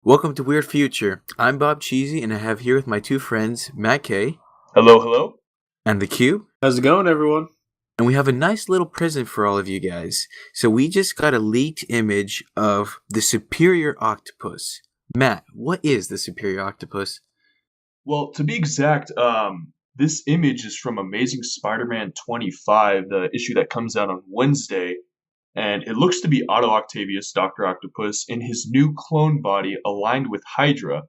Welcome to Weird Future. I'm Bob Cheesy, and I have here with my two friends, Matt K. Hello, hello. And the Cube. How's it going, everyone? And we have a nice little present for all of you guys. So we just got a leaked image of the superior octopus. Matt, what is the superior octopus? Well, to be exact, this image is from Amazing Spider-Man 25, the issue that comes out on Wednesday, and it looks to be Otto Octavius, Dr. Octopus, in his new clone body aligned with Hydra.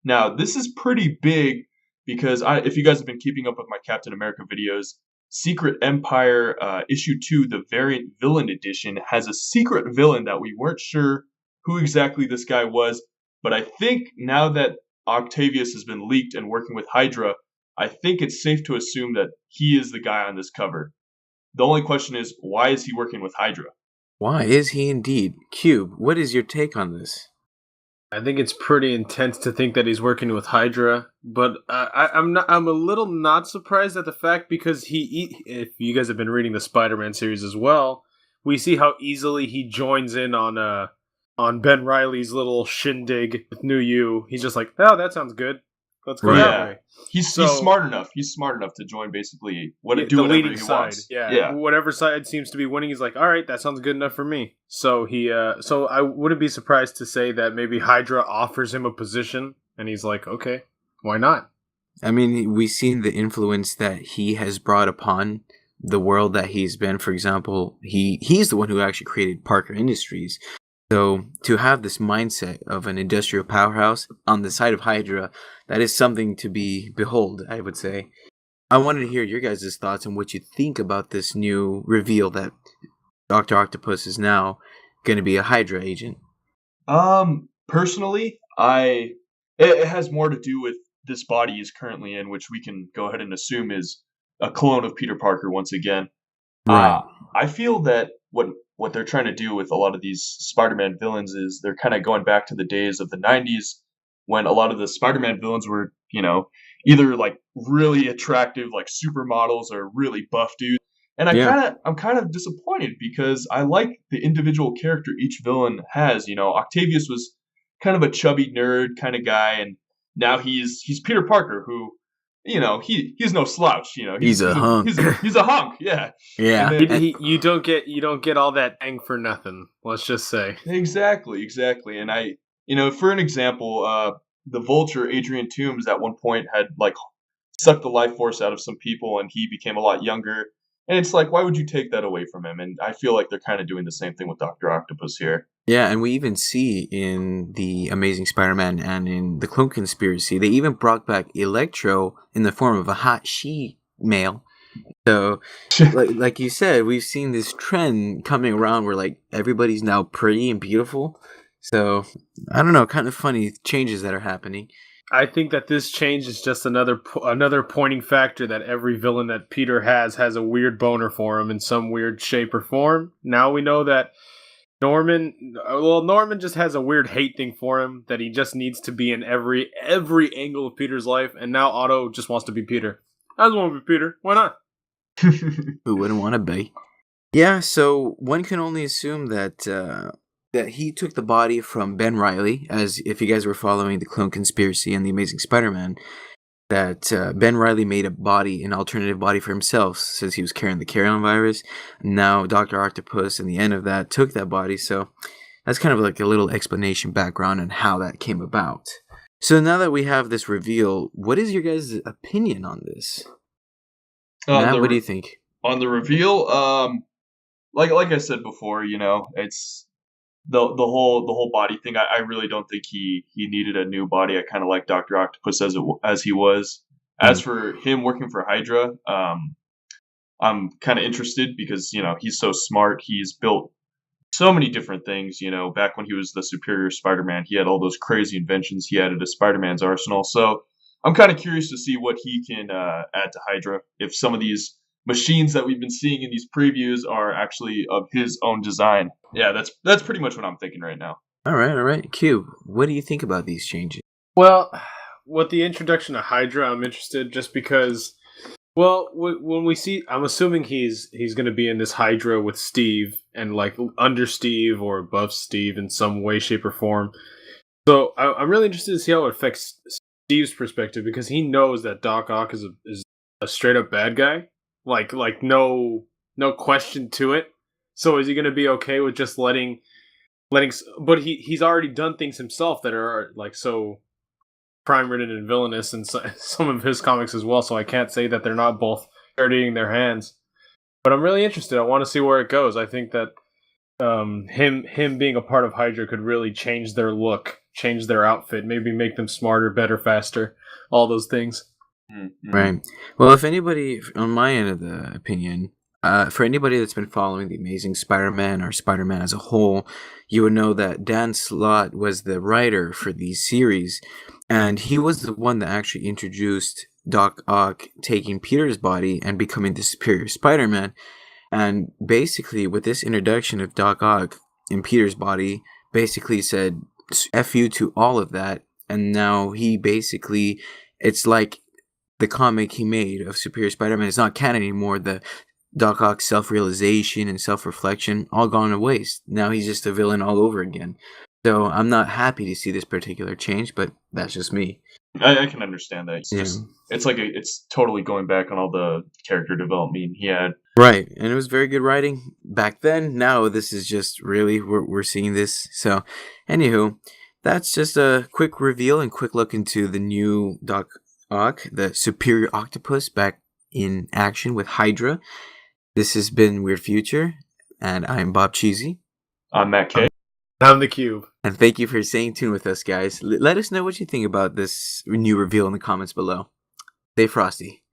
Now, this is pretty big because if you guys have been keeping up with my Captain America videos, Secret Empire issue 2, the variant villain edition, has a secret villain that we weren't sure who exactly this guy was, but I think now that Octavius has been leaked and working with Hydra, I think it's safe to assume that he is the guy on this cover. The only question is, why is he working with Hydra? Why is he indeed? Cube, what is your take on this? I think it's pretty intense to think that he's working with Hydra, but I'm a little not surprised at the fact because if you guys have been reading the Spider-Man series as well, we see how easily he joins in on Ben Reilly's little shindig with New You. He's just like, oh, that sounds good. Let's go that way. He's smart enough. He's smart enough to join basically the whatever leading he side. wants. Yeah, whatever side seems to be winning, he's like, all right, that sounds good enough for me. So so I wouldn't be surprised to say that maybe Hydra offers him a position, and he's like, okay, why not? I mean, we've seen the influence that he has brought upon the world that he's been. For example, he's the one who actually created Parker Industries. So to have this mindset of an industrial powerhouse on the side of Hydra, that is something to behold, I would say. I wanted to hear your guys' thoughts on what you think about this new reveal that Dr. Octopus is now going to be a Hydra agent. Personally, it has more to do with this body he's currently in, which we can go ahead and assume is a clone of Peter Parker once again. Right. I feel that what they're trying to do with a lot of these Spider-Man villains is they're kind of going back to the days of the 90s when a lot of the Spider-Man villains were, either like really attractive like supermodels or really buff dudes. And I'm kind of disappointed because I like the individual character each villain has. Octavius was kind of a chubby nerd kind of guy, and now he's Peter Parker, who he's no slouch. He's a hunk. He's a hunk. Yeah. Yeah. You don't get all that ang for nothing. Let's just say. Exactly. And for an example, the Vulture Adrian Toomes at one point had like sucked the life force out of some people, and he became a lot younger. And it's like, why would you take that away from him? And I feel like they're kind of doing the same thing with Dr. Octopus here. Yeah, and we even see in the Amazing Spider-Man and in the Clone Conspiracy, they even brought back Electro in the form of a hot she-male. So, like you said, we've seen this trend coming around where like everybody's now pretty and beautiful. So, I don't know, kind of funny changes that are happening. I think that this change is just another pointing factor that every villain that Peter has a weird boner for him in some weird shape or form. Now we know that Norman just has a weird hate thing for him that he just needs to be in every angle of Peter's life, and now Otto just wants to be Peter. I just want to be Peter. Why not? Who wouldn't want to be? Yeah, so one can only assume that he took the body from Ben Reilly, as if you guys were following the Clone Conspiracy and the Amazing Spider-Man, that Ben Reilly made an alternative body for himself since he was carrying the carry-on virus. Now Dr. Octopus, in the end of that, took that body, so that's kind of like a little explanation background on how that came about. So now that we have this reveal, what is your guys' opinion on this? Matt, what do you think? On the reveal, like I said before, it's the whole body thing. I really don't think he needed a new body. I kind of like Dr. Octopus as he was. As for him working for Hydra, I'm kind of interested because he's so smart. He's built so many different things. Back when he was the Superior Spider-Man, he had all those crazy inventions he added to Spider-Man's arsenal. So I'm kind of curious to see what he can add to Hydra. If some of these machines that we've been seeing in these previews are actually of his own design. Yeah, that's pretty much what I'm thinking right now. All right. Cube, what do you think about these changes? Well, with the introduction of Hydra, I'm interested just because, well, when we see, I'm assuming he's going to be in this Hydra with Steve and like under Steve or above Steve in some way, shape, or form. So I'm really interested to see how it affects Steve's perspective because he knows that Doc Ock is a straight up bad guy, like no question to it. So is he going to be okay with just letting? But he's already done things himself that are like so crime ridden and villainous in some of his comics as well. So I can't say that they're not both dirtying their hands. But I'm really interested. I want to see where it goes. I think that him being a part of Hydra could really change their look, change their outfit, maybe make them smarter, better, faster, all those things. Mm-hmm. Right. Well, if anybody, on my end of the opinion, for anybody that's been following the Amazing Spider-Man or Spider-Man as a whole, you would know that Dan Slott was the writer for these series, and he was the one that actually introduced Doc Ock taking Peter's body and becoming the Superior Spider-Man. And basically, with this introduction of Doc Ock in Peter's body, basically said F you to all of that. And now he basically, it's like the comic he made of Superior Spider-Man is not canon anymore. The Doc Ock's self-realization and self-reflection all gone to waste. Now he's just a villain all over again. So I'm not happy to see this particular change, but that's just me. I can understand that. It's totally going back on all the character development he had. Right, and it was very good writing back then. Now this is just really we're seeing this. So, anywho, that's just a quick reveal and quick look into the new Doc Ock, the Superior Octopus, back in action with Hydra. This has been Weird Future, and I'm Bob Cheesy. I'm Matt K. I'm the Cube. And thank you for staying tuned with us, guys. Let us know what you think about this new reveal in the comments below. Stay frosty.